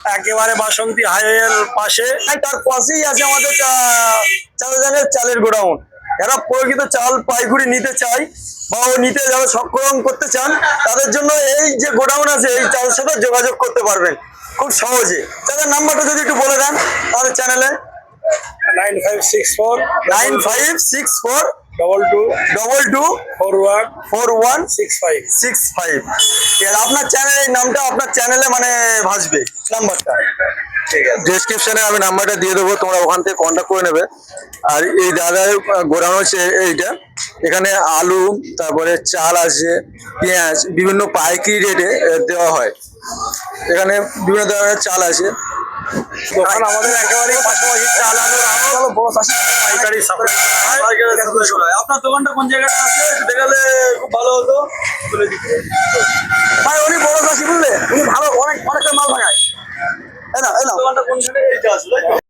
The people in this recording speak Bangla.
একেবারে বাসন্তী হাইওয়ের পাশে, তার পাশেই আছে আমাদের চালের গোডাউন। যারা প্রকৃত চাল পাইকারি নিতে চায় বা নিতে যারা সক্ষম করতে চান, তাদের জন্য এই যে গোডাউন আছে এই চালের সাথে যোগাযোগ করতে পারবেন খুব সহজে। তাদের নাম্বারটা যদি একটু বলে দেন তাদের চ্যানেলে। 9564 224165। আপনার চ্যানেল নামটা আপনার চ্যানেলে মানে ভাসবে নাম্বারটা। ঠিক আছে, ডেসক্রিপশনে আমি নাম্বারটা দিয়ে দেবো, তোমরা ওখান থেকে কন্ট্যাক্ট করে নেবে। আর এই দাদার গোডাউন হচ্ছে এইটা। এখানে আলু, তারপরে চাল আছে, পেঁয়াজ বিভিন্ন পাইকারি রেটে দেওয়া হয়। এখানে বিভিন্ন ধরনের চাল আছে। দোকান আমাদের একেবারেই পাশাপাশি, চাল আলু বড় চাষি পাইকারি সাপ্লাই। আপনার দোকানটা কোন জায়গাটা আছে দেখালে খুব ভালো হতো। ভাই উনি বড় চাষি বুঝলে, উনি ভালো অনেকটা মাল ভাঙায়। দোকানটা কোন জায়গায়?